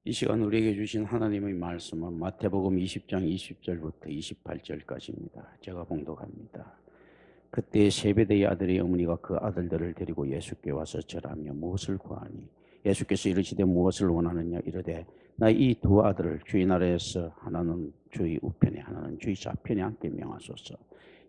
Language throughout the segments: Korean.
이 시간 우리에게 주신 하나님의 말씀은 마태복음 20장 20절부터 28절까지입니다. 제가 봉독합니다. 그때 세베대의 아들의 어머니가 그 아들들을 데리고 예수께 와서 절하며 무엇을 구하니 예수께서 이르시되 무엇을 원하느냐 이르되 나 이 두 아들을 주의 나라에서 하나는 주의 우편에 하나는 주의 좌편에 앉게 명하소서.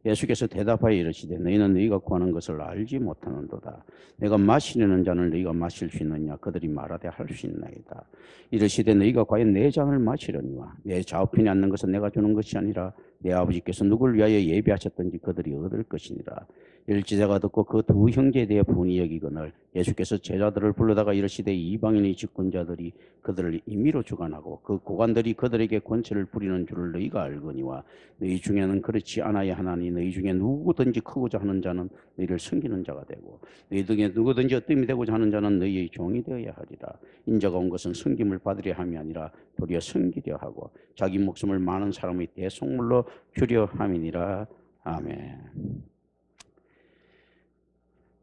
예수께서 대답하여 이르시되 너희는 너희가 구하는 것을 알지 못하는도다. 내가 마시려는 잔을 너희가 마실 수 있느냐 그들이 말하되 할 수 있나이다. 이르시되 너희가 과연 내 잔을 마시려니와 내 좌우편에 앉는 것은 내가 주는 것이 아니라 내 아버지께서 누구를 위하여 예비하셨든지 그들이 얻을 것이니라. 일지자가 듣고 그 두 형제에 대해 분이 여기거늘 예수께서 제자들을 불러다가 이르시되 이방인의 집권자들이 그들을 임의로 주관하고 그 고관들이 그들에게 권세를 부리는 줄을 너희가 알거니와 너희 중에는 그렇지 않아야 하나니 너희 중에 누구든지 크고자 하는 자는 너희를 섬기는 자가 되고 너희 중에 누구든지 어뜸이 되고자 하는 자는 너희의 종이 되어야 하리라. 인자가 온 것은 섬김을 받으려 함이 아니라 도리어 섬기려 하고 자기 목숨을 많은 사람의 대속물로 주려 함이니라. 아멘.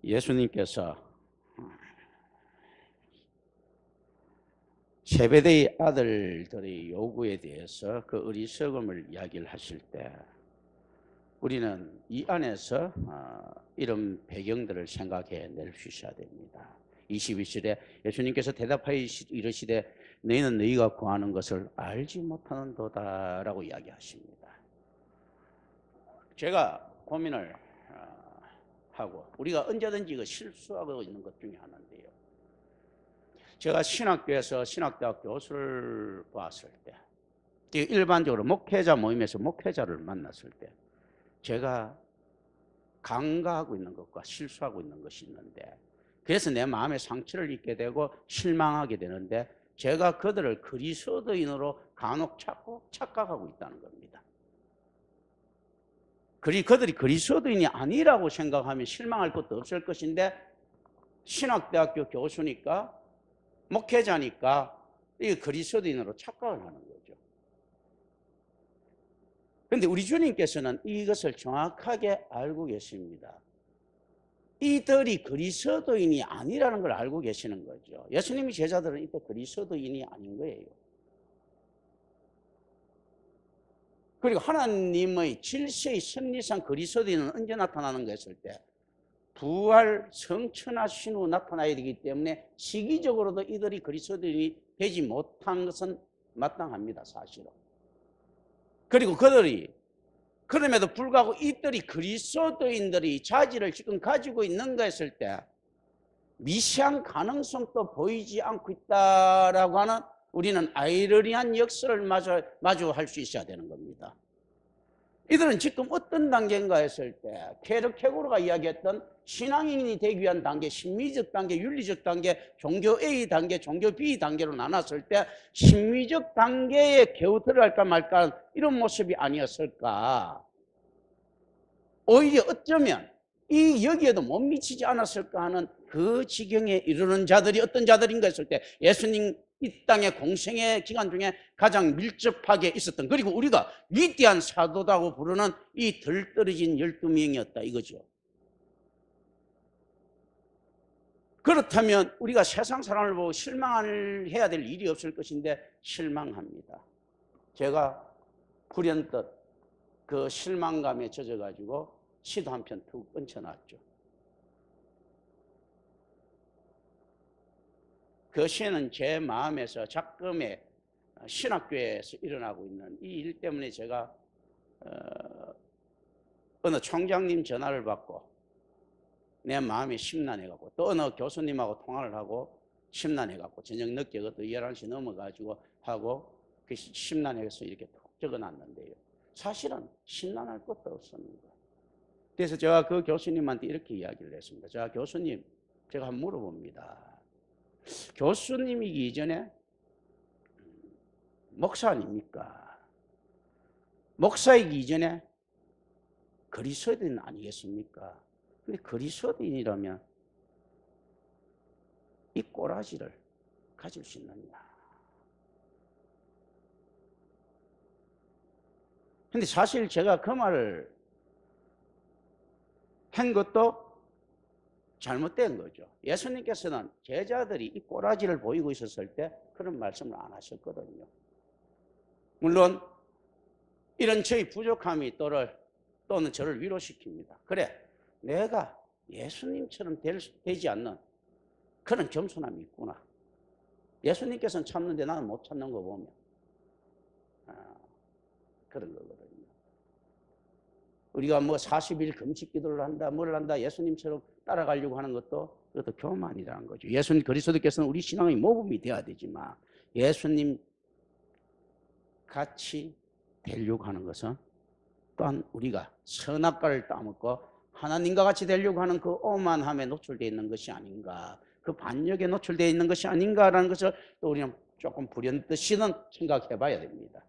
예수님께서 세베대의 아들들의 요구에 대해서 그 어리석음을 이야기를 하실 때 우리는 이 안에서 이런 배경들을 생각해 낼 수 있어야 됩니다. 22절에 예수님께서 대답하여 이르시되 너희는 너희가 구하는 것을 알지 못하는도다 라고 이야기하십니다. 제가 고민을 하고 우리가 언제든지 그 실수하고 있는 것 중에 하나인데요. 제가 신학교에서 신학대학 교수를 봤을 때 일반적으로 목회자 모임에서 목회자를 만났을 때 제가 간과하고 있는 것과 실수하고 있는 것이 있는데 그래서 내 마음에 상처를 입게 되고 실망하게 되는데 제가 그들을 그리스도인으로 간혹 착각하고 있다는 겁니다. 그들이 그리스도인이 아니라고 생각하면 실망할 것도 없을 것인데 신학대학교 교수니까 목회자니까 이 그리스도인으로 착각을 하는 거죠. 그런데 우리 주님께서는 이것을 정확하게 알고 계십니다. 이들이 그리스도인이 아니라는 걸 알고 계시는 거죠. 예수님이 제자들은 이때 그리스도인이 아닌 거예요. 그리고 하나님의 질서의 섭리상 그리스도인은 언제 나타나는 거 했을 때 부활 성천하신 후 나타나야 되기 때문에 시기적으로도 이들이 그리스도인이 되지 못한 것은 마땅합니다. 사실은. 그리고 그들이 그럼에도 불구하고 이들이 그리스도인들이 자질을 지금 가지고 있는가 했을 때 미시한 가능성도 보이지 않고 있다라고 하는 우리는 아이러니한 역설을 마주할 수 있어야 되는 겁니다. 이들은 지금 어떤 단계인가 했을 때 케르케고르가 이야기했던 신앙인이 되기 위한 단계, 심미적 단계, 윤리적 단계, 종교 A 단계, 종교 B 단계로 나눴을 때 심미적 단계에 겨우 들어갈까 말까 이런 모습이 아니었을까. 오히려 어쩌면 여기에도 못 미치지 않았을까 하는 그 지경에 이르는 자들이 어떤 자들인가 했을 때 예수님 이 땅의 공생의 기간 중에 가장 밀접하게 있었던, 그리고 우리가 위대한 사도라고 부르는 이 덜 떨어진 12명이었다 이거죠. 그렇다면 우리가 세상 사람을 보고 실망을 해야 될 일이 없을 것인데 실망합니다. 제가 불현듯 그 실망감에 젖어가지고 시도 한 편 툭 얹혀놨죠. 그 시는 제 마음에서 작금에 신학교에서 일어나고 있는 이 일 때문에 제가 어느 총장님 전화를 받고 내 마음이 심란해갖고 또 어느 교수님하고 통화를 하고 심란해갖고 저녁 늦게 그것도 11시 넘어가지고 하고 그 심란해서 이렇게 톡 적어놨는데요. 사실은 심란할 것도 없습니다. 그래서 제가 그 교수님한테 이렇게 이야기를 했습니다. 자, 교수님, 제가 한번 물어봅니다. 교수님이기 이전에 목사 아닙니까? 목사이기 이전에 그리스도인 아니겠습니까? 근데 그리스도인이라면 이 꼬라지를 가질 수 있느냐? 근데 사실 제가 그 말을 한 것도 잘못된 거죠. 예수님께서는 제자들이 이 꼬라지를 보이고 있었을 때 그런 말씀을 안 하셨거든요. 물론 이런 저희 부족함이 또는 저를 위로시킵니다. 그래, 내가 예수님처럼 되지 않는 그런 겸손함이 있구나. 예수님께서는 참는데 나는 못 참는 거 보면 그런 거거든요. 우리가 뭐 40일 금식 기도를 한다, 뭘 한다, 예수님처럼 따라가려고 하는 그것도 교만이라는 거죠. 예수님 그리스도께서는 우리 신앙의 모범이 되어야 되지만 예수님 같이 되려고 하는 것은 또한 우리가 선악과를 따먹고 하나님과 같이 되려고 하는 그 오만함에 노출되어 있는 것이 아닌가, 그 반역에 노출되어 있는 것이 아닌가라는 것을 또 우리는 조금 불현듯이는 생각해 봐야 됩니다.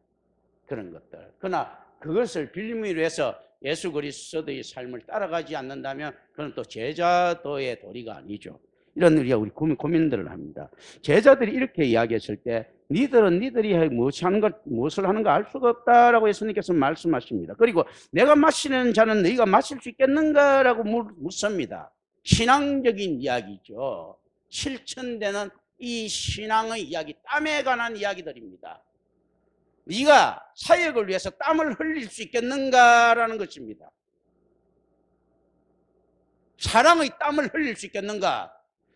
그런 것들. 그러나 그것을 빌미로 해서 예수 그리스도의 삶을 따라가지 않는다면 그건 또 제자도의 도리가 아니죠. 이런 우리 고민들을 합니다. 제자들이 이렇게 이야기했을 때 니들은 니들이 무엇을 하는가 알 수가 없다라고 예수님께서 말씀하십니다. 그리고 내가 마시는 잔은 너희가 마실 수 있겠는가라고 묻습니다. 신앙적인 이야기죠. 실천되는 이 신앙의 이야기, 땀에 관한 이야기들입니다. 네가 사역을 위해서 땀을 흘릴 수 있겠는가라는 것입니다. 사랑의 땀을 흘릴 수 있겠는가?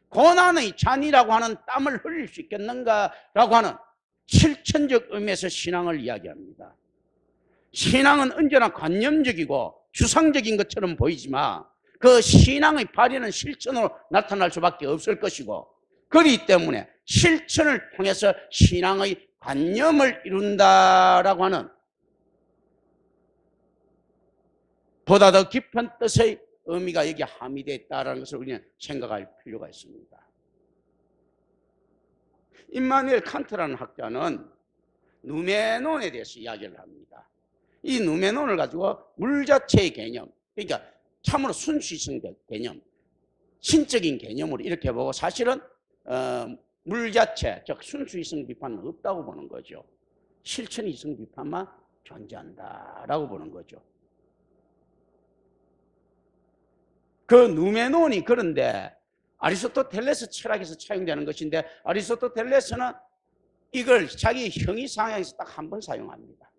고난의 잔이라고 하는 땀을 흘릴 수 있겠는가라고 하는 실천적 의미에서 신앙을 이야기합니다. 신앙은 언제나 관념적이고 추상적인 것처럼 보이지만 그 신앙의 발현은 실천으로 나타날 수밖에 없을 것이고, 그렇기 때문에 실천을 통해서 신앙의 관념을 이룬다라고 하는 보다 더 깊은 뜻의 의미가 여기 함의되어 있다는 것을 우리는 생각할 필요가 있습니다. 임마누엘 칸트라는 학자는 누메논에 대해서 이야기를 합니다. 이 누메논을 가지고 물 자체의 개념, 그러니까 참으로 순수이성적 개념, 신적인 개념으로 이렇게 보고, 사실은 물 자체, 즉 순수이성 비판은 없다고 보는 거죠. 실천이성 비판만 존재한다라고 보는 거죠. 그 누메논이 그런데 아리스토텔레스 철학에서 차용되는 것인데, 아리스토텔레스는 이걸 자기 형이상에서 딱 한 번 사용합니다.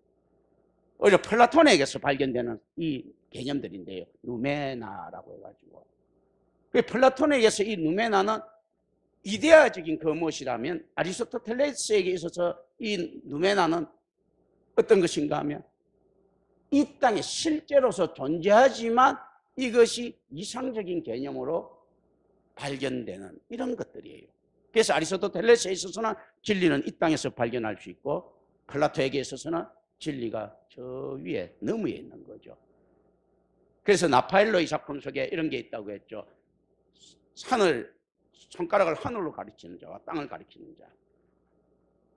오히려 플라톤에게서 발견되는 이 개념들인데요, 누메나라고 해가지고, 플라톤에게서 이 누메나는 이데아적인 그 무엇이라면 아리스토텔레스에게 있어서 이 누메나는 어떤 것인가 하면 이 땅에 실제로서 존재하지만 이것이 이상적인 개념으로 발견되는 이런 것들이에요. 그래서 아리스토텔레스에 있어서는 진리는 이 땅에서 발견할 수 있고, 플라토에게 있어서는 진리가 저 위에 너머에 있는 거죠. 그래서 나파엘로의 작품 속에 이런 게 있다고 했죠. 손가락을 하늘로 가리키는 자와 땅을 가리키는 자.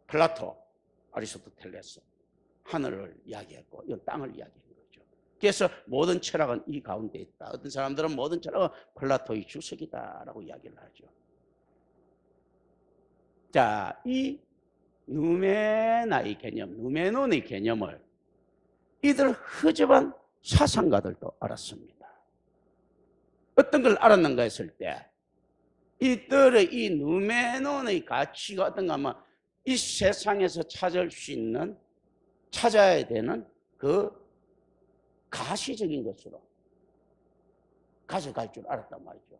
플라토, 아리스토텔레스 하늘을 이야기했고 이건 땅을 이야기한 거죠. 그래서 모든 철학은 이 가운데 있다. 어떤 사람들은 모든 철학은 플라토의 주석이다라고 이야기를 하죠. 자, 이 누메나의 개념, 누메논의 개념을 이들 허접한 사상가들도 알았습니다. 어떤 걸 알았는가 했을 때 이들의 이 누메논의 가치가 어떤가 하면 이 세상에서 찾아야 되는 그 가시적인 것으로 가져갈 줄 알았단 말이죠.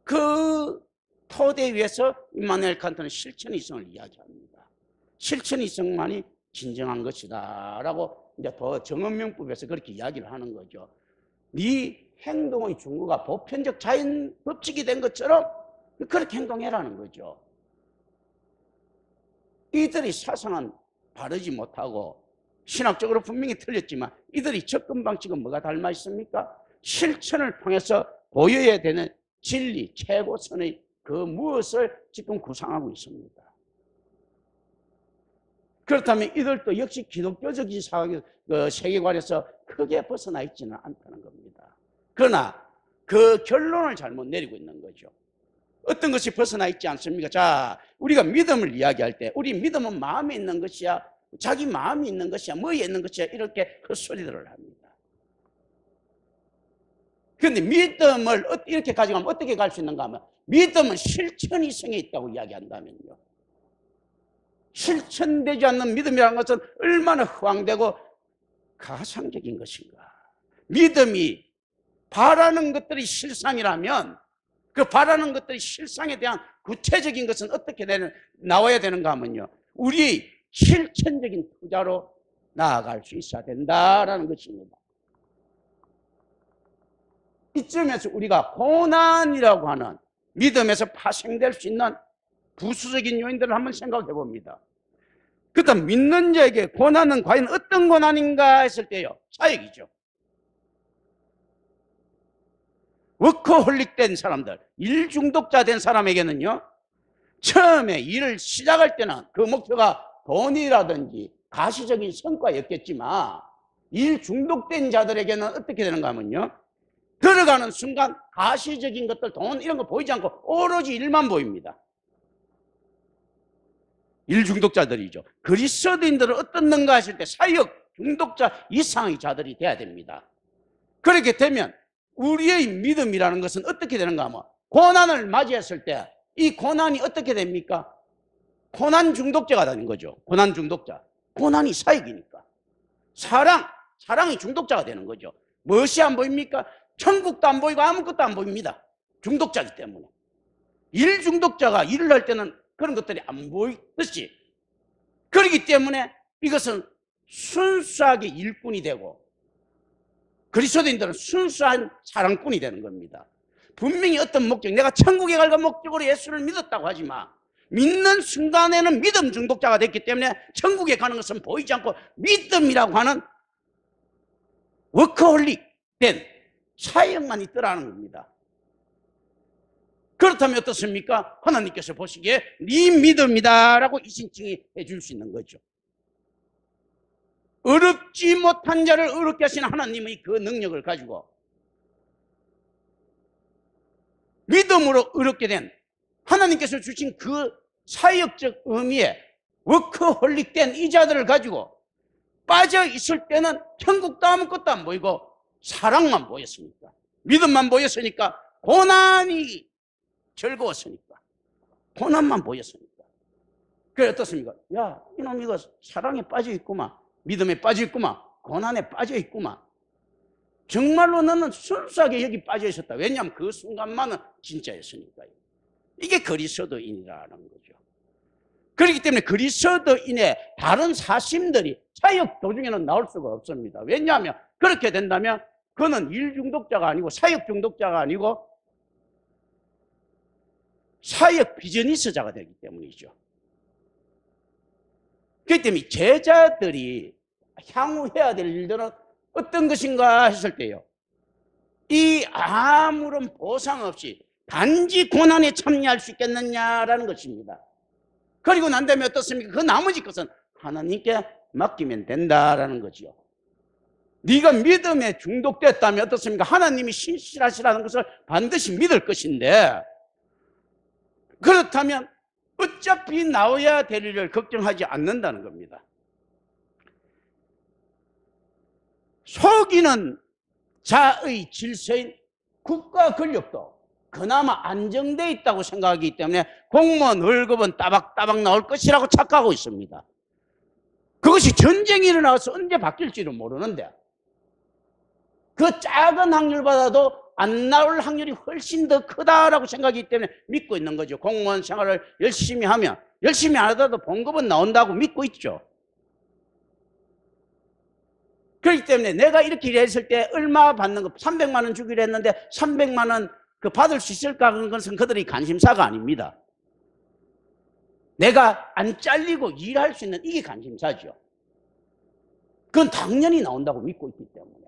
그 토대 위에서 임마누엘 칸트는 실천이성을 이야기합니다. 실천이성만이 진정한 것이다 라고 이제 더 정언명법에서 그렇게 이야기를 하는 거죠. 네 행동의 중구가 보편적 자연 법칙이 된 것처럼 그렇게 행동해라는 거죠. 이들의 사상은 바르지 못하고 신학적으로 분명히 틀렸지만 이들의 접근 방식은 뭐가 닮아 있습니까? 실천을 통해서 보여야 되는 진리, 최고선의 그 무엇을 지금 구상하고 있습니다. 그렇다면 이들도 역시 기독교적인 세계관에서 크게 벗어나 있지는 않다는 겁니다. 그러나 그 결론을 잘못 내리고 있는 거죠. 어떤 것이 벗어나 있지 않습니까? 자, 우리가 믿음을 이야기할 때 우리 믿음은 마음에 있는 것이야, 자기 마음이 있는 것이야, 뭐에 있는 것이야, 이렇게 그 소리들을 합니다. 그런데 믿음을 이렇게 가져가면 어떻게 갈 수 있는가 하면 믿음은 실천이 성에 있다고 이야기한다면요. 실천되지 않는 믿음이라는 것은 얼마나 허황되고 가상적인 것인가. 믿음이 바라는 것들이 실상이라면 그 바라는 것들이 실상에 대한 구체적인 것은 어떻게 나와야 되는가 하면요. 우리 실천적인 투자로 나아갈 수 있어야 된다라는 것입니다. 이쯤에서 우리가 고난이라고 하는 믿음에서 파생될 수 있는 부수적인 요인들을 한번 생각해 봅니다. 그다음 믿는 자에게 고난은 과연 어떤 고난인가 했을 때요. 사역이죠. 워커홀릭 된 사람들, 일 중독자 된 사람에게는요. 처음에 일을 시작할 때는 그 목표가 돈이라든지 가시적인 성과였겠지만 일 중독된 자들에게는 어떻게 되는가 하면요. 들어가는 순간 가시적인 것들, 돈 이런 거 보이지 않고 오로지 일만 보입니다. 일 중독자들이죠. 그리스도인들은 어떻는가 하실 때 사역 중독자 이상의 자들이 돼야 됩니다. 그렇게 되면 우리의 믿음이라는 것은 어떻게 되는가 하면 고난을 맞이했을 때 이 고난이 어떻게 됩니까? 고난 중독자가 되는 거죠. 고난 중독자. 고난이 사역이니까. 사랑이 중독자가 되는 거죠. 무엇이 안 보입니까? 천국도 안 보이고 아무것도 안 보입니다. 중독자이기 때문에. 일 중독자가 일을 할 때는 그런 것들이 안 보이듯이. 그렇기 때문에 이것은 순수하게 일꾼이 되고 그리스도인들은 순수한 사랑꾼이 되는 겁니다. 분명히 어떤 목적, 내가 천국에 갈 목적으로 예수를 믿었다고 하지만 믿는 순간에는 믿음 중독자가 됐기 때문에 천국에 가는 것은 보이지 않고 믿음이라고 하는 워커홀릭 된 사역만 있더라는 겁니다. 그렇다면 어떻습니까? 하나님께서 보시기에 네 믿음이다 라고 이신칭이 해줄 수 있는 거죠. 어렵지 못한 자를 어렵게 하시는 하나님의 그 능력을 가지고 믿음으로 어렵게 된 하나님께서 주신 그 사역적 의미에 워커홀릭 된 이 자들을 가지고 빠져 있을 때는 천국도 아무것도 안 보이고 사랑만 보였으니까, 믿음만 보였으니까, 고난이 즐거웠으니까, 고난만 보였으니까. 그래 어떻습니까? 야, 이놈 이거 사랑에 빠져 있구만, 믿음에 빠져 있구만, 고난에 빠져 있구만. 정말로 너는 순수하게 여기 빠져 있었다. 왜냐하면 그 순간만은 진짜였으니까요. 이게 그리스도인이라는 거죠. 그렇기 때문에 그리스도인의 다른 사심들이 사역 도중에는 나올 수가 없습니다. 왜냐하면 그렇게 된다면 그는 일 중독자가 아니고 사역 중독자가 아니고 사역 비즈니스자가 되기 때문이죠. 그렇기 때문에 제자들이 향후 해야 될 일들은 어떤 것인가 했을 때요, 이 아무런 보상 없이 단지 고난에 참여할 수 있겠느냐라는 것입니다. 그리고 난 다음에 어떻습니까? 그 나머지 것은 하나님께 맡기면 된다라는 거지요. 네가 믿음에 중독됐다면 어떻습니까? 하나님이 신실하시라는 것을 반드시 믿을 것인데, 그렇다면 어차피 나와야 될 일을 걱정하지 않는다는 겁니다. 속이는 자의 질서인 국가 권력도 그나마 안정되어 있다고 생각하기 때문에 공무원 월급은 따박따박 나올 것이라고 착각하고 있습니다. 그것이 전쟁이 일어나서 언제 바뀔지도 모르는데 그 작은 확률보다도 안 나올 확률이 훨씬 더 크다라고 생각하기 때문에 믿고 있는 거죠. 공무원 생활을 열심히 하면 열심히 안 하더라도 봉급은 나온다고 믿고 있죠. 그렇기 때문에 내가 이렇게 일했을 때 얼마 받는 거 300만 원 주기로 했는데 300만 원 그 받을 수 있을까 하는 것은 그들의 관심사가 아닙니다. 내가 안 잘리고 일할 수 있는 이게 관심사죠. 그건 당연히 나온다고 믿고 있기 때문에.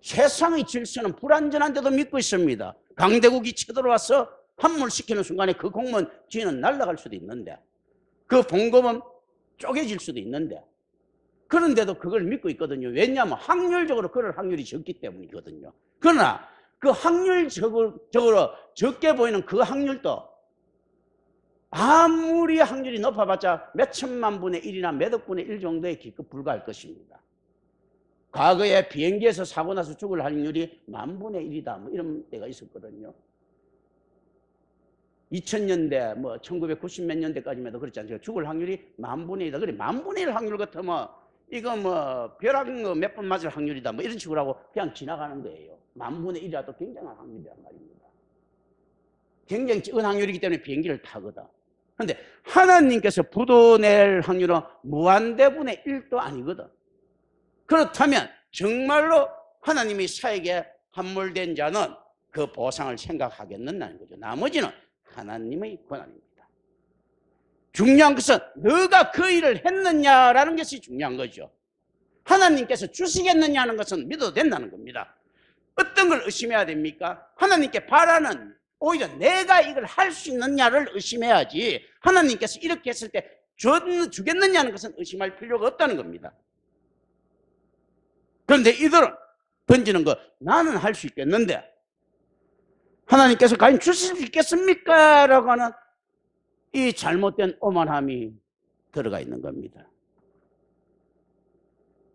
세상의 질서는 불완전한데도 믿고 있습니다. 강대국이 쳐들어와서 환물시키는 순간에 그 공무원 뒤는 날아갈 수도 있는데 그 봉급은 쪼개질 수도 있는데 그런데도 그걸 믿고 있거든요. 왜냐하면 확률적으로 그럴 확률이 적기 때문이거든요. 그러나 그 확률적으로 적게 보이는 그 확률도 아무리 확률이 높아봤자 몇 천만 분의 1이나 몇억 분의 1 정도에 기껏 불과할 것입니다. 과거에 비행기에서 사고 나서 죽을 확률이 10,000분의 1이다. 뭐 이런 때가 있었거든요. 2000년대, 뭐 1990 몇 년대까지만 해도 그렇지 않습니까? 죽을 확률이 10,000분의 1이다. 그래, 10,000분의 1 확률 같으면 이거 뭐 벼락 몇 번 맞을 확률이다. 뭐 이런 식으로 하고 그냥 지나가는 거예요. 10,000분의 1이라도 굉장한 확률이란 말입니다. 굉장히 적은 확률이기 때문에 비행기를 타거든. 그런데 하나님께서 부도낼 확률은 무한대분의 1도 아니거든. 그렇다면 정말로 하나님이 사에게 함몰된 자는 그 보상을 생각하겠느냐는 거죠. 나머지는 하나님의 권한입니다. 중요한 것은 너가 그 일을 했느냐라는 것이 중요한 거죠. 하나님께서 주시겠느냐는 것은 믿어도 된다는 겁니다. 어떤 걸 의심해야 됩니까? 하나님께 바라는, 오히려 내가 이걸 할 수 있느냐를 의심해야지, 하나님께서 이렇게 했을 때 주겠느냐는 것은 의심할 필요가 없다는 겁니다. 그런데 이들은 던지는 거, 나는 할 수 있겠는데 하나님께서 과연 주실 수 있겠습니까? 라고 하는 이 잘못된 오만함이 들어가 있는 겁니다.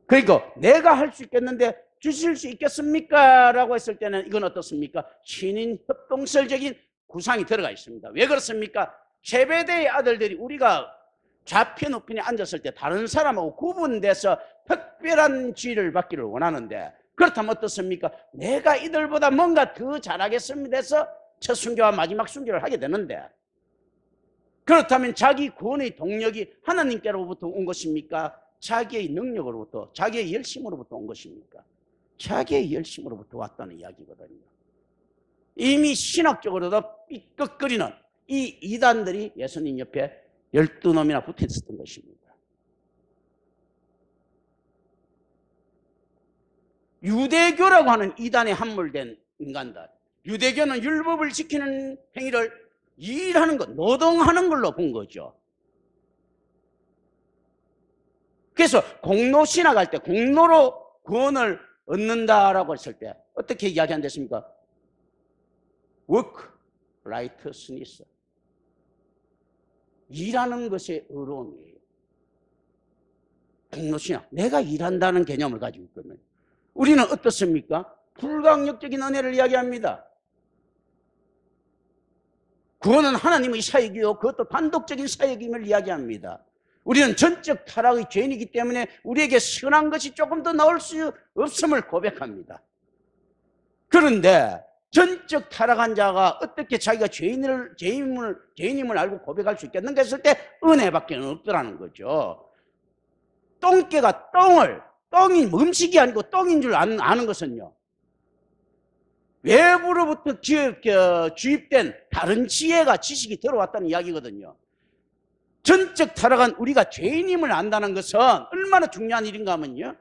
그러니까 내가 할 수 있겠는데 주실 수 있겠습니까? 라고 했을 때는 이건 어떻습니까? 신인 협동설적인 구상이 들어가 있습니다. 왜 그렇습니까? 제베대의 아들들이 우리가 좌편 우편에 앉았을 때 다른 사람하고 구분돼서 특별한 지위를 받기를 원하는데, 그렇다면 어떻습니까? 내가 이들보다 뭔가 더 잘하겠습니다 해서 첫 순교와 마지막 순교를 하게 되는데, 그렇다면 자기 구원의 동력이 하나님께로부터 온 것입니까? 자기의 능력으로부터, 자기의 열심으로부터 온 것입니까? 자기의 열심으로부터 왔다는 이야기거든요. 이미 신학적으로도 삐걱거리는 이 이단들이 예수님 옆에 12놈이나 붙어 있었던 것입니다. 유대교라고 하는 이단에 함몰된 인간들, 유대교는 율법을 지키는 행위를 일하는 것, 노동하는 걸로 본 거죠. 그래서 공로 신학할 때 공로로 구원을 얻는다라고 했을 때 어떻게 이야기한댔습니까? work righteousness, 일하는 것의 의로움이에요. 공로 신학, 내가 일한다는 개념을 가지고 있거든요. 우리는 어떻습니까? 불강력적인 은혜를 이야기합니다. 구원은 하나님의 사역이요, 그것도 단독적인 사역임을 이야기합니다. 우리는 전적 타락의 죄인이기 때문에 우리에게 선한 것이 조금 더 나올 수 없음을 고백합니다. 그런데 전적 타락한 자가 어떻게 자기가 죄인임을 알고 고백할 수 있겠는가 했을 때 은혜밖에 없더라는 거죠. 똥개가 똥이 음식이 아니고 똥인 줄 아는 것은요, 외부로부터 주입된 다른 지혜가, 지식이 들어왔다는 이야기거든요. 전적 타락한 우리가 죄인임을 안다는 것은 얼마나 중요한 일인가 하면요,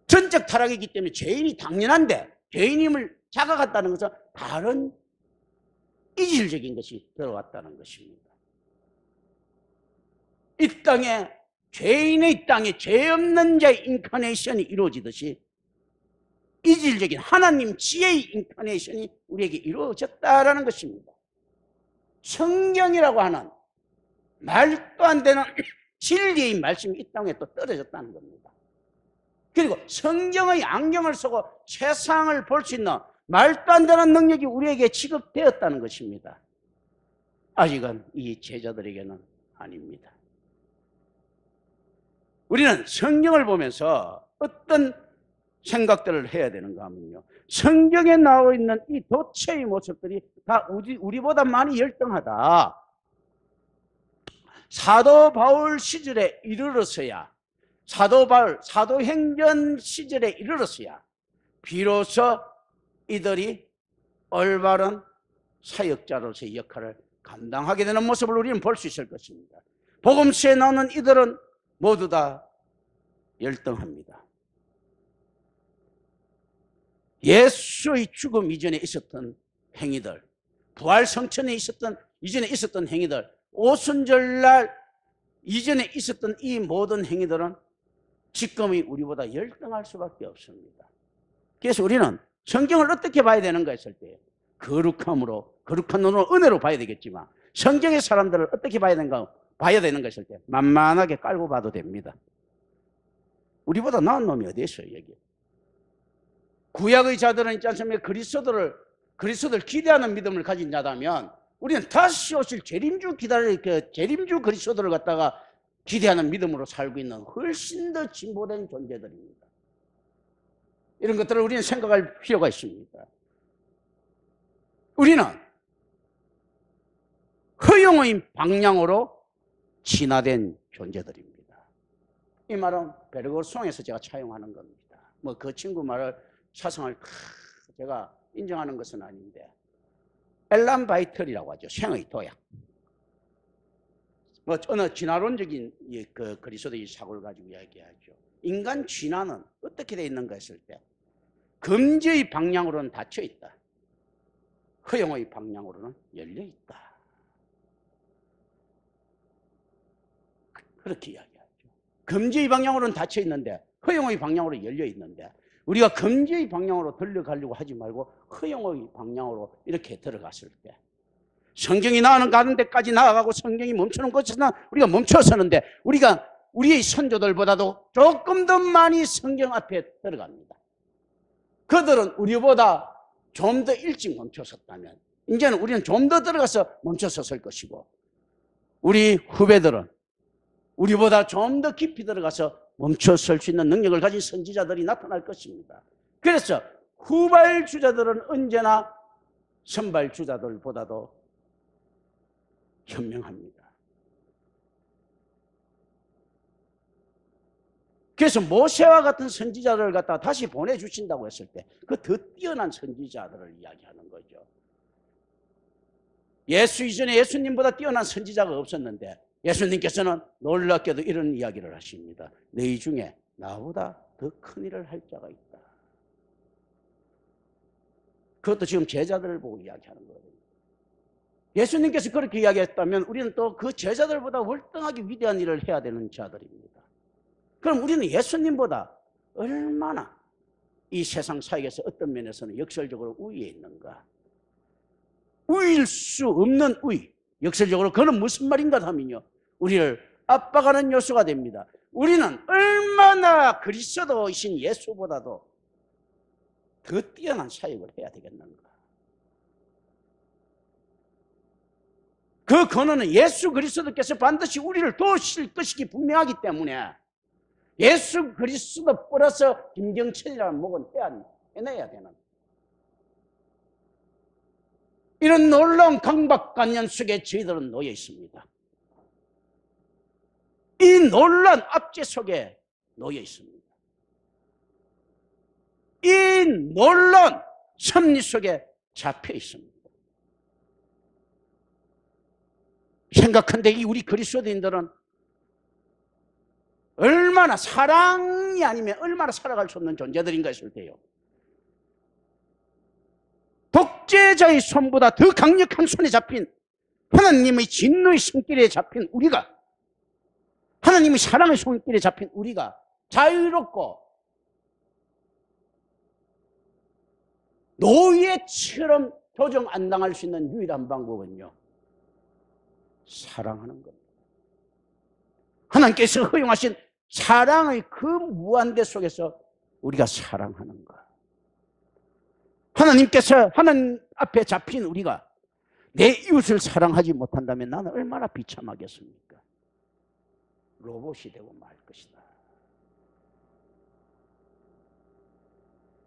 전적 타락이기 때문에 죄인이 당연한데 죄인임을 자각했다는 것은 다른 이질적인 것이 들어왔다는 것입니다. 이 땅에, 죄인의 땅에 죄 없는 자의 인카네이션이 이루어지듯이 이질적인 하나님 지혜의 인카네이션이 우리에게 이루어졌다라는 것입니다. 성경이라고 하는 말도 안 되는 진리의 말씀이 이 땅에 또 떨어졌다는 겁니다. 그리고 성경의 안경을 쓰고 세상을 볼 수 있는 말도 안 되는 능력이 우리에게 지급되었다는 것입니다. 아직은 이 제자들에게는 아닙니다. 우리는 성경을 보면서 어떤 생각들을 해야 되는가 하면요, 성경에 나와 있는 이 도처의 모습들이 다 우리보다 많이 열등하다. 사도 바울 시절에 이르러서야, 사도 바울 사도행전 시절에 이르러서야 비로소 이들이 올바른 사역자로서의 역할을 감당하게 되는 모습을 우리는 볼 수 있을 것입니다. 복음서에 나오는 이들은 모두 다 열등합니다. 예수의 죽음 이전에 있었던 행위들, 부활 성천에 있었던 이전에 있었던 행위들, 오순절날 이전에 있었던 이 모든 행위들은 지금의 우리보다 열등할 수밖에 없습니다. 그래서 우리는 성경을 어떻게 봐야 되는가 했을 때 거룩함으로, 거룩한 눈으로, 은혜로 봐야 되겠지만, 성경의 사람들을 어떻게 봐야 되는가 했을 때 만만하게 깔고 봐도 됩니다. 우리보다 나은 놈이 어디 있어요, 여기? 구약의 자들은 있지 않습니까? 그리스도를 기대하는 믿음을 가진 자다면 우리는 다시 오실 재림주 그리스도를 갖다가 기대하는 믿음으로 살고 있는 훨씬 더 진보된 존재들입니다. 이런 것들을 우리는 생각할 필요가 있습니다. 우리는 허용의 방향으로 진화된 존재들입니다. 이 말은 베르그송에서 제가 차용하는 겁니다. 뭐 그 친구 말을 사상을 제가 인정하는 것은 아닌데, 엘란 바이틀이라고 하죠. 생의 도약. 뭐 어느 진화론적인 그 그리스도의 사고를 가지고 이야기하죠. 인간 진화는 어떻게 되어 있는가 했을 때 금지의 방향으로는 닫혀 있다. 허용의 방향으로는 열려 있다. 그렇게 이야기하죠. 금지의 방향으로는 닫혀 있는데 허용의 방향으로 열려 있는데, 우리가 금지의 방향으로 들어가려고 하지 말고 허용의 방향으로 이렇게 들어갔을 때 성경이 가는 데까지 나아가고 성경이 멈추는 곳에서는 우리가 멈춰서는데, 우리가 우리의 선조들보다도 조금 더 많이 성경 앞에 들어갑니다. 그들은 우리보다 좀 더 일찍 멈춰섰다면 이제는 우리는 좀 더 들어가서 멈춰섰을 것이고, 우리 후배들은 우리보다 좀 더 깊이 들어가서 멈춰설 수 있는 능력을 가진 선지자들이 나타날 것입니다. 그래서 후발주자들은 언제나 선발주자들보다도 현명합니다. 그래서 모세와 같은 선지자들을 갖다가 다시 보내주신다고 했을 때 그 더 뛰어난 선지자들을 이야기하는 거죠. 예수 이전에 예수님보다 뛰어난 선지자가 없었는데 예수님께서는 놀랍게도 이런 이야기를 하십니다. 너희 중에 나보다 더 큰 일을 할 자가 있다. 그것도 지금 제자들을 보고 이야기하는 거예요. 예수님께서 그렇게 이야기했다면 우리는 또 그 제자들보다 월등하게 위대한 일을 해야 되는 자들입니다. 그럼 우리는 예수님보다 얼마나 이 세상 사역에서 어떤 면에서는 역설적으로 우위에 있는가? 우위일 수 없는 우위. 역설적으로 그는 무슨 말인가 하면요, 우리를 압박하는 요소가 됩니다. 우리는 얼마나 그리스도이신 예수보다도 더 뛰어난 사역을 해야 되겠는가? 그 근원은 예수 그리스도께서 반드시 우리를 도우실 것이기 분명하기 때문에 예수 그리스도 플러스 김경철이라는 목은 해내야 되는 이런 놀라운 강박관념 속에 저희들은 놓여 있습니다. 이 놀라운 압제 속에 놓여 있습니다. 이 놀라운 섭리 속에 잡혀 있습니다. 생각한데 이 우리 그리스도인들은 얼마나 사랑이 아니면 얼마나 살아갈 수 없는 존재들인가 했을 때요, 독재자의 손보다 더 강력한 손에 잡힌 하나님의 진노의 손길에 잡힌 우리가, 하나님의 사랑의 손길에 잡힌 우리가 자유롭고 노예처럼 조정 안 당할 수 있는 유일한 방법은요, 사랑하는 겁니다. 하나님께서 허용하신 사랑의 그 무한대 속에서 우리가 사랑하는 것. 하나님께서 하나님 앞에 잡힌 우리가 내 이웃을 사랑하지 못한다면 나는 얼마나 비참하겠습니까? 로봇이 되고 말 것이다.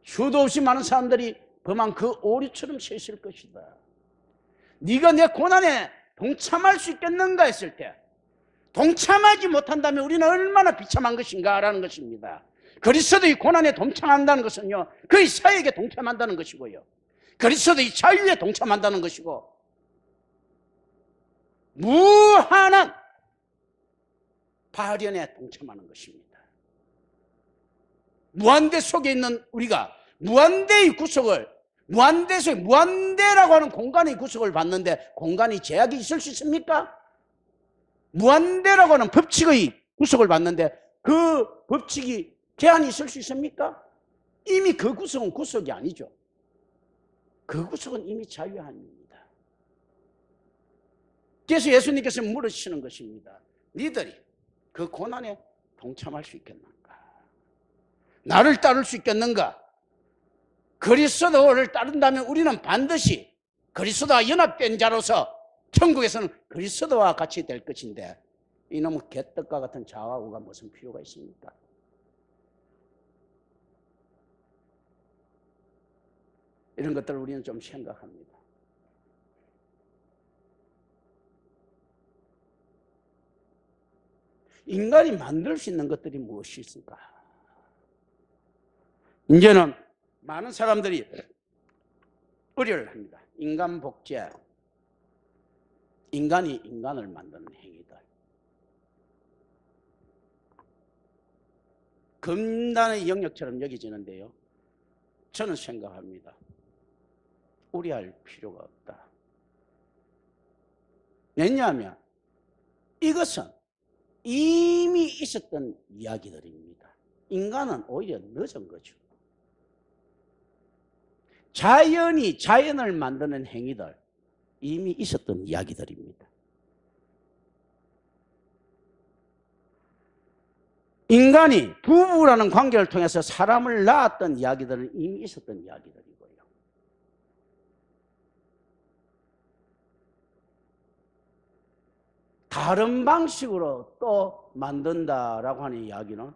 수도 없이 많은 사람들이 범한 그 오류처럼 셋일 것이다. 네가 내 고난에 동참할 수 있겠는가 했을 때 동참하지 못한다면 우리는 얼마나 비참한 것인가 라는 것입니다. 그리스도의 고난에 동참한다는 것은요, 그의 사역에 동참한다는 것이고요, 그리스도의 자유에 동참한다는 것이고, 무한한 발현에 동참하는 것입니다. 무한대 속에 있는 우리가 무한대의 구속을, 무한대라고 하는 공간의 구속을 받는데 공간이 제약이 있을 수 있습니까? 무한대라고 하는 법칙의 구속을 받는데 그 법칙이 제한이 있을 수 있습니까? 이미 그 구속은 구속이 아니죠. 그 구속은 이미 자유함입니다. 그래서 예수님께서 물으시는 것입니다. 니들이 그 고난에 동참할 수 있겠는가? 나를 따를 수 있겠는가? 그리스도를 따른다면 우리는 반드시 그리스도와 연합된 자로서 천국에서는 그리스도와 같이 될 것인데 이놈의 개떡과 같은 자아우가 무슨 필요가 있습니까? 이런 것들을 우리는 좀 생각합니다. 인간이 만들 수 있는 것들이 무엇이 있을까? 이제는 많은 사람들이 의뢰를 합니다. 인간 복제, 인간이 인간을 만드는 행위들. 금단의 영역처럼 여겨지는데요. 저는 생각합니다. 우려할 필요가 없다. 왜냐하면 이것은 이미 있었던 이야기들입니다. 인간은 오히려 늦은 거죠. 자연이 자연을 만드는 행위들 이미 있었던 이야기들입니다. 인간이 부부라는 관계를 통해서 사람을 낳았던 이야기들은 이미 있었던 이야기들이고요. 다른 방식으로 또 만든다라고 하는 이야기는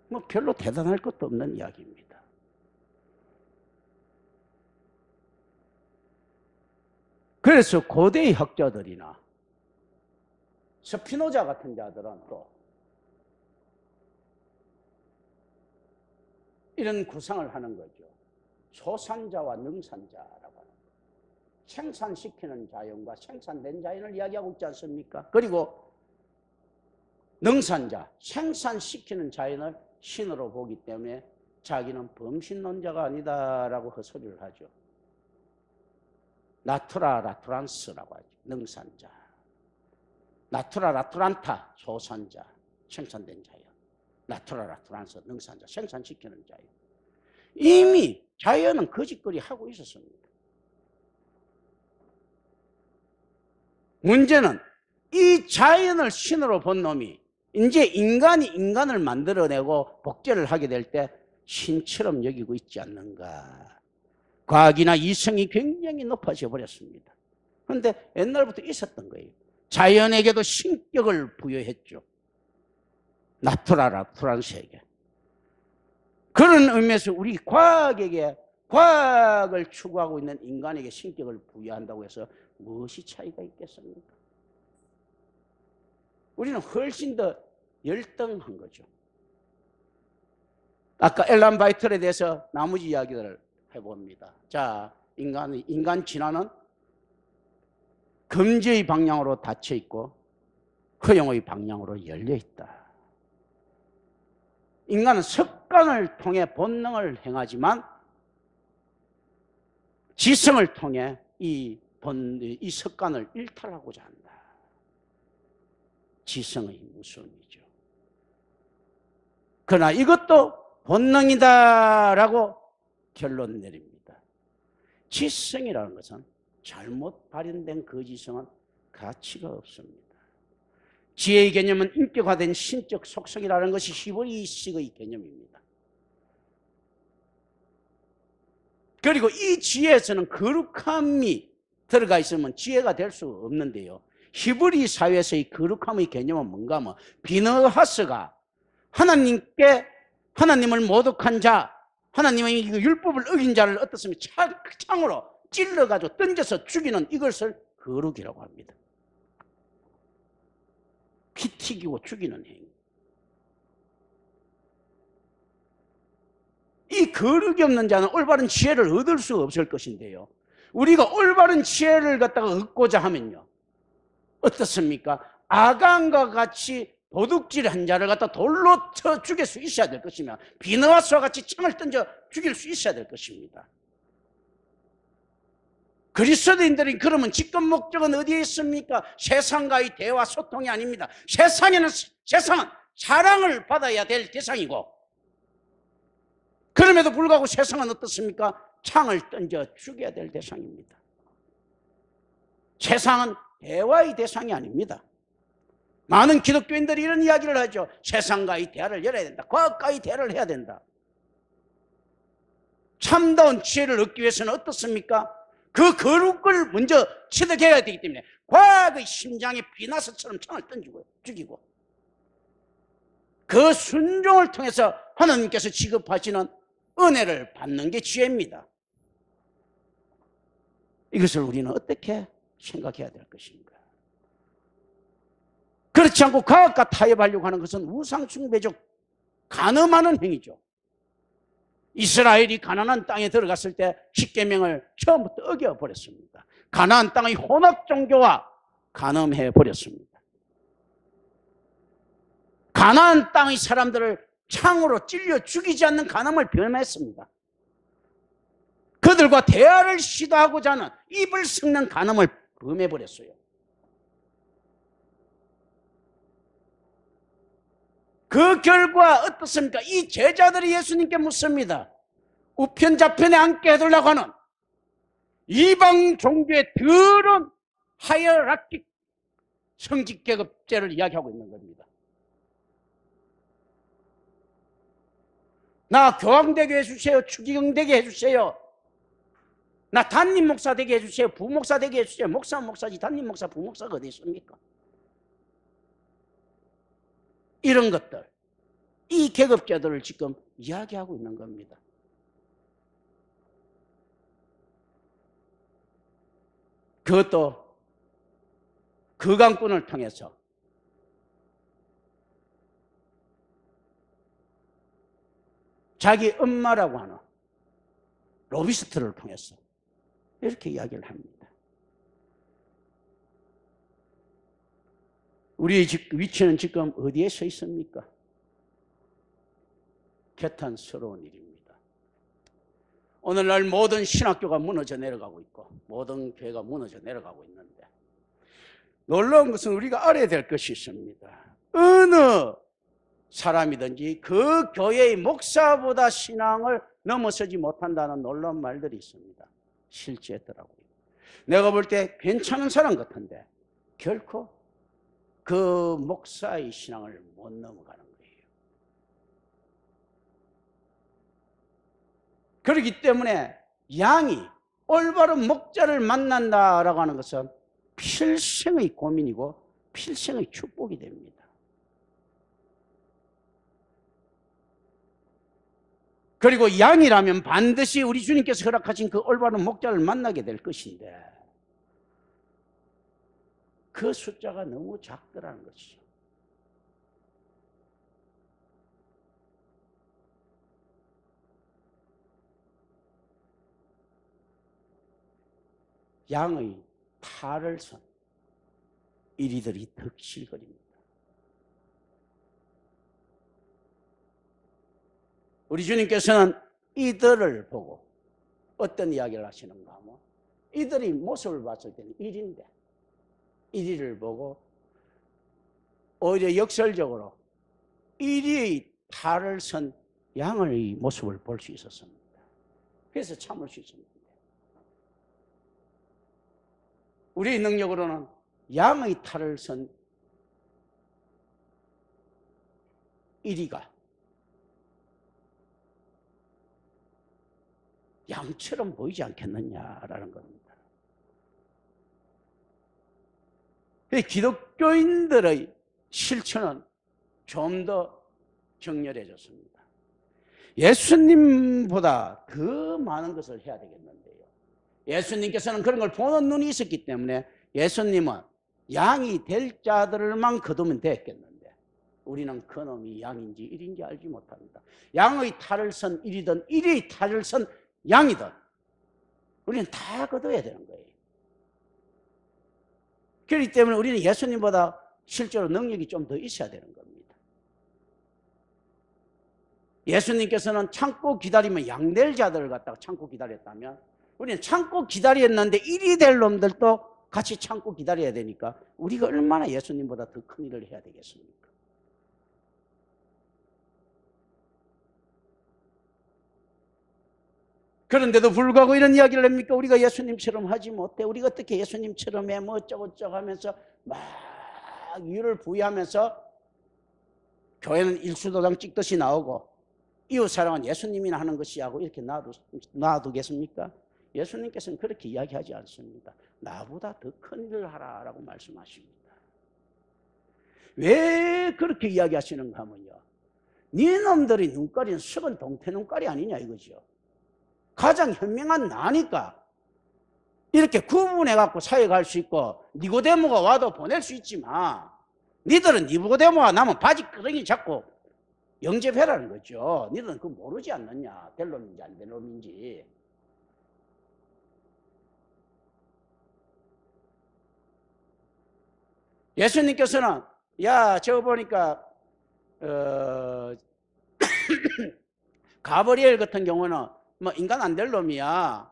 뭐 별로 대단할 것도 없는 이야기입니다. 그래서 고대의 학자들이나 스피노자 같은 자들은 또 이런 구상을 하는 거죠. 소산자와 능산자라고 하는 거예요. 생산시키는 자연과 생산된 자연을 이야기하고 있지 않습니까? 그리고 능산자, 생산시키는 자연을 신으로 보기 때문에 자기는 범신론자가 아니다라고 헛소리를 하죠. 나투라 라투란스라고 하죠. 능산자. 나투라 라투란타, 소산자, 생산된 자연. 나투라 라투란스, 능산자, 생산시키는 자연. 이미 자연은 거짓거리 하고 있었습니다. 문제는 이 자연을 신으로 본 놈이 이제 인간이 인간을 만들어내고 복제를 하게 될 때 신처럼 여기고 있지 않는가. 과학이나 이성이 굉장히 높아져 버렸습니다. 그런데 옛날부터 있었던 거예요. 자연에게도 신격을 부여했죠. 나투라 라투란스에게. 그런 의미에서 우리 과학을 추구하고 있는 인간에게 신격을 부여한다고 해서 무엇이 차이가 있겠습니까? 우리는 훨씬 더 열등한 거죠. 아까 앨런 바이틀에 대해서 나머지 이야기들을 해봅니다. 자, 인간 진화는 금지의 방향으로 닫혀 있고 허용의 방향으로 열려 있다. 인간은 습관을 통해 본능을 행하지만 지성을 통해 이 습관을 일탈하고자 한다. 지성의 무서움이죠. 그러나 이것도 본능이다라고 결론 내립니다. 지성이라는 것은 잘못 발현된 그 지성은 가치가 없습니다. 지혜의 개념은 인격화된 신적 속성이라는 것이 히브리식의 개념입니다. 그리고 이 지혜에서는 거룩함이 들어가 있으면 지혜가 될 수 없는데요. 히브리 사회에서의 거룩함의 개념은 뭔가 하면 비너하스가 하나님을 모독한 자, 하나님의 율법을 어긴 자를 어떻습니까? 창으로 찔러가지고 던져서 죽이는 이것을 거룩이라고 합니다. 피 튀기고 죽이는 행위. 이 거룩이 없는 자는 올바른 지혜를 얻을 수 없을 것인데요. 우리가 올바른 지혜를 갖다가 얻고자 하면요. 어떻습니까? 아간과 같이 도둑질한 자를 갖다 돌로 쳐 죽일 수 있어야 될 것이며 비너와스와 같이 창을 던져 죽일 수 있어야 될 것입니다. 그리스도인들이 그러면 직접 목적은 어디에 있습니까? 세상과의 대화 소통이 아닙니다. 세상은 사랑을 받아야 될 대상이고 그럼에도 불구하고 세상은 어떻습니까? 창을 던져 죽여야 될 대상입니다. 세상은 대화의 대상이 아닙니다. 많은 기독교인들이 이런 이야기를 하죠. 세상과의 대화를 열어야 된다. 과학과의 대화를 해야 된다. 참다운 지혜를 얻기 위해서는 어떻습니까? 그 거룩을 먼저 취득해야 되기 때문에 과학의 심장에 비나스처럼 창을 던지고 죽이고 그 순종을 통해서 하나님께서 지급하시는 은혜를 받는 게 지혜입니다. 이것을 우리는 어떻게 생각해야 될 것인가? 그렇지 않고 과학과 타협하려고 하는 것은 우상숭배적 간음하는 행위죠. 이스라엘이 가나안 땅에 들어갔을 때 십계명을 처음부터 어겨버렸습니다. 가나안 땅의 혼합 종교와 간음해버렸습니다. 가나안 땅의 사람들을 창으로 찔려 죽이지 않는 간음을 범했습니다. 그들과 대화를 시도하고자 하는 입을 섞는 간음을 범해버렸어요. 그 결과 어떻습니까? 이 제자들이 예수님께 묻습니다. 우편좌편에 앉게 해달라고 하는 이방 종교의 더러운 하이어라키 성직계급제를 이야기하고 있는 겁니다. 나 교황되게 해주세요. 추기경되게 해주세요. 나 담임 목사 되게 해주세요. 부목사 되게 해주세요. 목사는 목사지 담임 목사 부목사가 어디 있습니까? 이런 것들, 이 계급제도를 지금 이야기하고 있는 겁니다. 그것도 거강꾼을 통해서 자기 엄마라고 하는 로비스트를 통해서 이렇게 이야기를 합니다. 우리의 위치는 지금 어디에 서 있습니까? 개탄스러운 일입니다. 오늘날 모든 신학교가 무너져 내려가고 있고 모든 교회가 무너져 내려가고 있는데 놀라운 것은 우리가 알아야 될 것이 있습니다. 어느 사람이든지 그 교회의 목사보다 신앙을 넘어서지 못한다는 놀라운 말들이 있습니다. 실제더라고요. 내가 볼 때 괜찮은 사람 같은데 결코 그 목사의 신앙을 못 넘어가는 거예요. 그렇기 때문에 양이 올바른 목자를 만난다라고 하는 것은 필생의 고민이고 필생의 축복이 됩니다. 그리고 양이라면 반드시 우리 주님께서 허락하신 그 올바른 목자를 만나게 될 것인데 그 숫자가 너무 작더라는 것이죠. 양의 탈을 선 이리들이 덕실거립니다. 우리 주님께서는 이들을 보고 어떤 이야기를 하시는가 하면 이들이 모습을 봤을 때는 일인데 이리를 보고 오히려 역설적으로 이리의 탈을 선 양의 모습을 볼 수 있었습니다. 그래서 참을 수 있었습니다. 우리의 능력으로는 양의 탈을 선 이리가 양처럼 보이지 않겠느냐라는 겁니다. 기독교인들의 실천은 좀 더 격렬해졌습니다. 예수님보다 더 많은 것을 해야 되겠는데요. 예수님께서는 그런 걸 보는 눈이 있었기 때문에 예수님은 양이 될 자들만 거두면 됐겠는데 우리는 그놈이 양인지 일인지 알지 못합니다. 양의 탈을 선 일이든 일의 탈을 선 양이든 우리는 다 거둬야 되는 거예요. 그렇기 때문에 우리는 예수님보다 실제로 능력이 좀 더 있어야 되는 겁니다. 예수님께서는 참고 기다리면 양 될 자들을 갖다가 참고 기다렸다면 우리는 참고 기다렸는데 일이 될 놈들도 같이 참고 기다려야 되니까 우리가 얼마나 예수님보다 더 큰 일을 해야 되겠습니까? 그런데도 불구하고 이런 이야기를 합니까? 우리가 예수님처럼 하지 못해. 우리가 어떻게 예수님처럼 해? 뭐 어쩌고저쩌고 하면서 막 위를 부여하면서 교회는 일수도장 찍듯이 나오고 이웃 사랑은 예수님이나 하는 것이하고 이렇게 놔두겠습니까? 예수님께서는 그렇게 이야기하지 않습니다. 나보다 더 큰 일을 하라라고 말씀하십니다. 왜 그렇게 이야기하시는가 하면요, 니놈들이 눈깔이는 썩은 동태 눈깔이 아니냐 이거죠. 가장 현명한 나니까 이렇게 구분해갖고 사회 갈 수 있고, 니고데모가 와도 보낼 수 있지만 니들은 니고데모가 나면 바지끄러기 잡고 영접해라는 거죠. 니들은 그거 모르지 않느냐, 될 놈인지 안 될 놈인지. 예수님께서는 야, 저거 보니까 가브리엘 같은 경우는 뭐 인간 안 될 놈이야,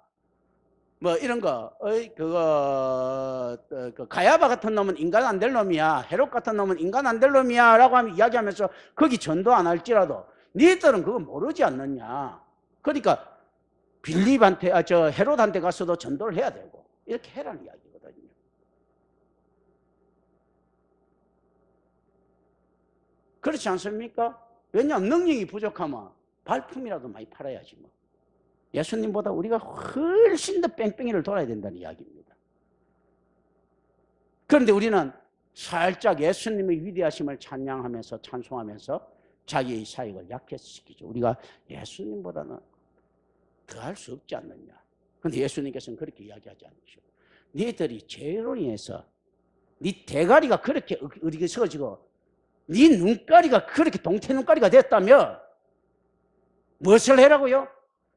뭐 이런 거, 그 가야바 같은 놈은 인간 안 될 놈이야, 헤롯 같은 놈은 인간 안 될 놈이야 라고 하면 이야기하면서 거기 전도 안 할지라도 니들은 그거 모르지 않느냐. 그러니까 빌립한테, 헤롯한테 가서도 전도를 해야 되고 이렇게 해라는 이야기거든요. 그렇지 않습니까? 왜냐하면 능력이 부족하면 발품이라도 많이 팔아야지 뭐. 예수님보다 우리가 훨씬 더 뺑뺑이를 돌아야 된다는 이야기입니다. 그런데 우리는 살짝 예수님의 위대하심을 찬양하면서 찬송하면서 자기의 사역을 약해시키죠. 우리가 예수님보다는 더 할 수 없지 않느냐. 그런데 예수님께서는 그렇게 이야기하지 않으시고, 니들이 죄로 인해서 니 대가리가 그렇게 어리석어지고 네 눈가리가 그렇게 동태 눈가리가 됐다면 무엇을 해라고요?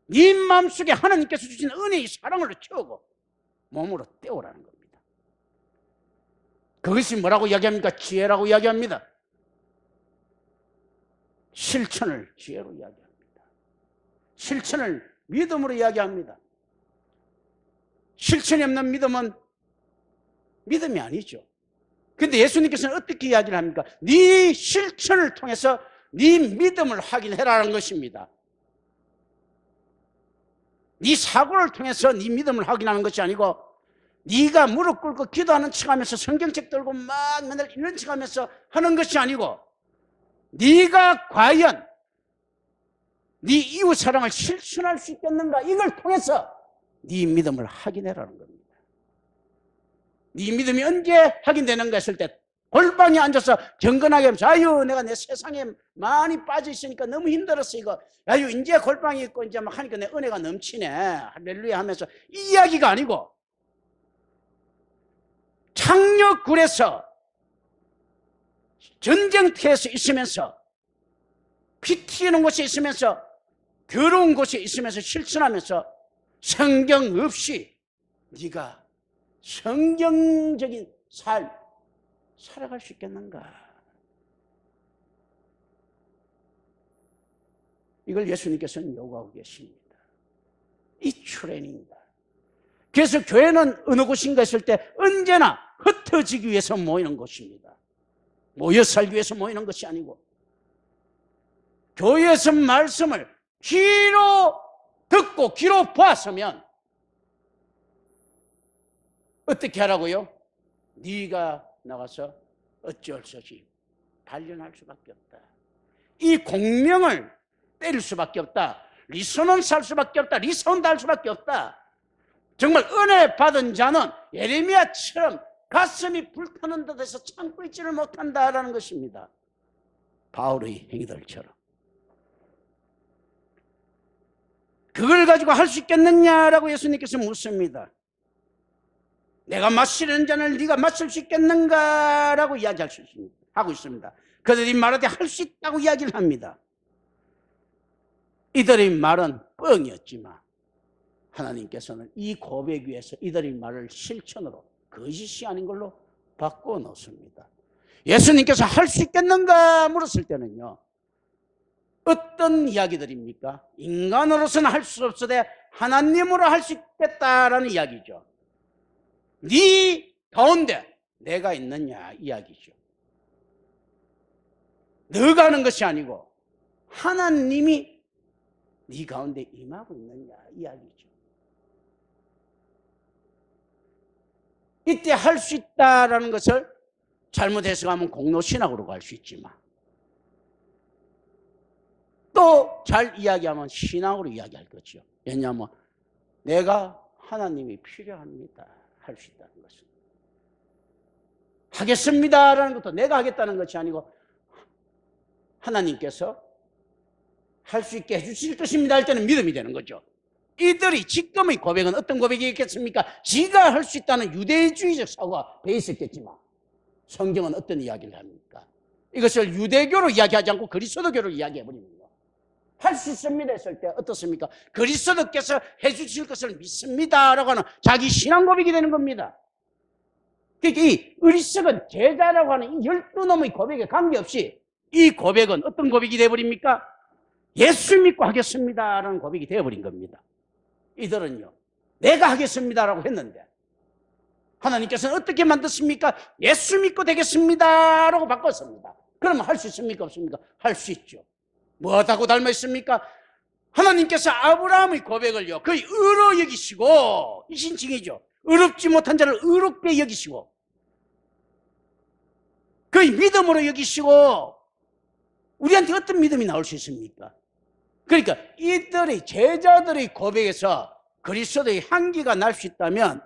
네 마음속에 하나님께서 주신 은혜의 사랑으로 채우고 몸으로 때우라는 겁니다. 그것이 뭐라고 이야기합니까? 지혜라고 이야기합니다. 실천을 지혜로 이야기합니다. 실천을 믿음으로 이야기합니다. 실천이 없는 믿음은 믿음이 아니죠. 근데 예수님께서는 어떻게 이야기를 합니까? 네 실천을 통해서 네 믿음을 확인해라는 것입니다. 네 사고를 통해서 네 믿음을 확인하는 것이 아니고, 네가 무릎 꿇고 기도하는 척하면서 성경책 들고 막 맨날 읽는 척하면서 하는 것이 아니고, 네가 과연 네 이웃 사랑을 실천할 수 있겠는가, 이걸 통해서 네 믿음을 확인해라는 겁니다. 네 믿음이 언제 확인되는가 했을 때, 골방에 앉아서 경건하게 하면서 아유 내가 내 세상에 많이 빠져 있으니까 너무 힘들었어 이거, 아유 이제 골방에 있고 이제 막 하니까 내 은혜가 넘치네 할렐루야 하면서 이 이야기가 아니고, 창녀굴에서 전쟁터에서 있으면서 피 튀는 곳에 있으면서 더러운 곳에 있으면서 실천하면서 성경 없이 네가 성경적인 삶 살아갈 수 있겠는가? 이걸 예수님께서는 요구하고 계십니다. 이 트레이닝이다. 그래서 교회는 어느 곳인가 했을 때 언제나 흩어지기 위해서 모이는 곳입니다. 모여 살기 위해서 모이는 것이 아니고, 교회에서 말씀을 귀로 듣고 귀로 보았으면 어떻게 하라고요? 네가 나가서 어쩔 수 없이 발견할 수밖에 없다. 이 공명을 때릴 수밖에 없다. 리선을 살 수밖에 없다. 리선도 할 수밖에 없다. 정말 은혜 받은 자는 예레미야처럼 가슴이 불타는 듯해서 참고 있지를 못한다라는 것입니다. 바울의 행위들처럼. 그걸 가지고 할 수 있겠느냐라고 예수님께서 묻습니다. 내가 마시는 잔을 네가 마실 수 있겠는가라고 이야기할 수 있습니다. 하고 있습니다. 그들이 말하되 할 수 있다고 이야기를 합니다. 이들의 말은 뻥이었지만 하나님께서는 이 고백 위에서 이들의 말을 실천으로 거짓이 아닌 걸로 바꿔 놓습니다. 예수님께서 할 수 있겠는가 물었을 때는요, 어떤 이야기들입니까? 인간으로서는 할 수 없으되 하나님으로 할 수 있겠다라는 이야기죠. 네 가운데 내가 있느냐 이야기죠. 너가 하는 것이 아니고 하나님이 네 가운데 임하고 있느냐 이야기죠. 이때 할 수 있다라는 것을 잘못 해석하면 공로신학으로 갈 수 있지만, 또 잘 이야기하면 신앙으로 이야기할 거죠. 왜냐하면 내가 하나님이 필요합니다 할 수 있다는 것은. 하겠습니다라는 것도 내가 하겠다는 것이 아니고 하나님께서 할 수 있게 해주실 것입니다 할 때는 믿음이 되는 거죠. 이들이 지금의 고백은 어떤 고백이겠습니까? 지가 할 수 있다는 유대주의적 사고가 베이스 있겠지만 성경은 어떤 이야기를 합니까? 이것을 유대교로 이야기하지 않고 그리스도교로 이야기해버립니다. 할 수 있습니다 했을 때 어떻습니까? 그리스도께서 해주실 것을 믿습니다라고 하는 자기 신앙 고백이 되는 겁니다. 그러니까 이 의리석은 제자라고 하는 이 12놈의 고백에 관계없이 이 고백은 어떤 고백이 되어버립니까? 예수 믿고 하겠습니다라는 고백이 되어버린 겁니다. 이들은요, 내가 하겠습니다라고 했는데 하나님께서는 어떻게 만드십니까? 예수 믿고 되겠습니다라고 바꿨습니다. 그러면 할 수 있습니까? 없습니까? 할 수 있죠. 뭐하다고 닮아 있습니까? 하나님께서 아브라함의 고백을요, 거의 의로 여기시고, 이 신칭이죠. 의롭지 못한 자를 의롭게 여기시고, 거의 믿음으로 여기시고, 우리한테 어떤 믿음이 나올 수 있습니까? 그러니까 이들의 제자들의 고백에서 그리스도의 향기가 날 수 있다면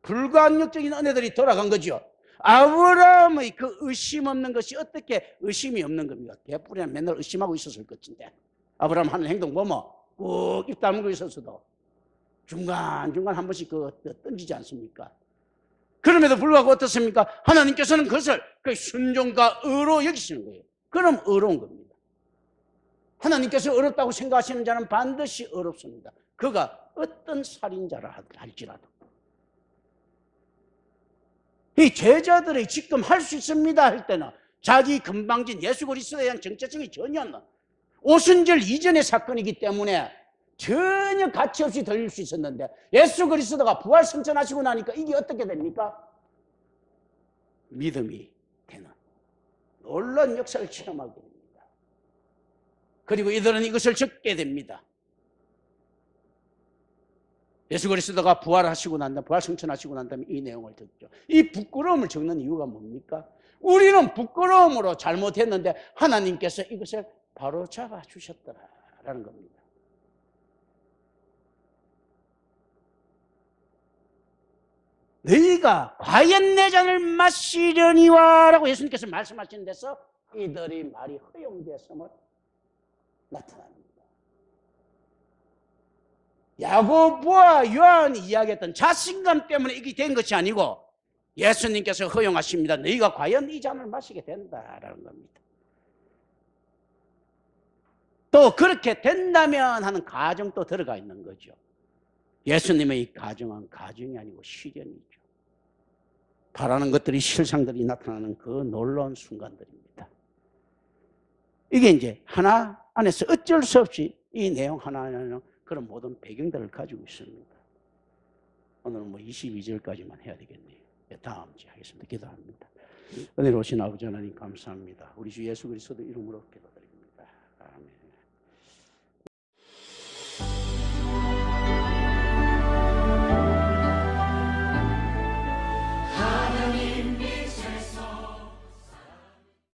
불가항력적인 은혜들이 돌아간 거죠. 아브라함의 그 의심 없는 것이 어떻게 의심이 없는 겁니까? 개뿔이는 맨날 의심하고 있었을 것인데 아브라함 하는 행동 보면 꼭 입 다물고 있었어도 중간중간 한 번씩 던지지 않습니까? 그럼에도 불구하고 어떻습니까? 하나님께서는 그것을 그 순종과 의로 여기시는 거예요. 그럼 의로운 겁니다. 하나님께서 어렵다고 생각하시는 자는 반드시 어렵습니다. 그가 어떤 살인자라 할지라도. 이 제자들이 지금 할 수 있습니다 할 때는 자기 금방진 예수 그리스도에 대한 정체성이 전혀 없는 오순절 이전의 사건이기 때문에 전혀 가치 없이 들릴 수 있었는데 예수 그리스도가 부활 승천하시고 나니까 이게 어떻게 됩니까? 믿음이 되는 놀라운 역사를 체험하게 됩니다. 그리고 이들은 이것을 적게 됩니다. 예수 그리스도가 부활하시고 난 다음에 부활 승천하시고 난 다음에 이 내용을 듣죠. 이 부끄러움을 적는 이유가 뭡니까? 우리는 부끄러움으로 잘못했는데 하나님께서 이것을 바로 잡아 주셨더라라는 겁니다. 너희가 과연 내 잔을 마시려니와 라고 예수님께서 말씀하신 데서 이들이 말이 허용되었음을 나타납니다. 야고보와 요한이 이야기했던 자신감 때문에 이게 된 것이 아니고 예수님께서 허용하십니다. 너희가 과연 이 잔을 마시게 된다라는 겁니다. 또 그렇게 된다면 하는 가정도 들어가 있는 거죠. 예수님의 가정은 가정이 아니고 실현이죠. 바라는 것들이 실상들이 나타나는 그 놀라운 순간들입니다. 이게 이제 하나 안에서 어쩔 수 없이 이 내용 하나는 그런 모든 배경들을 가지고 있습니다. 오늘은 22절까지만 해야 되겠네요. 다음 주에 하겠습니다. 기도합니다. 은혜로우신 아버지 하나님 감사합니다. 우리 주 예수 그리스도 이름으로 기도합니다.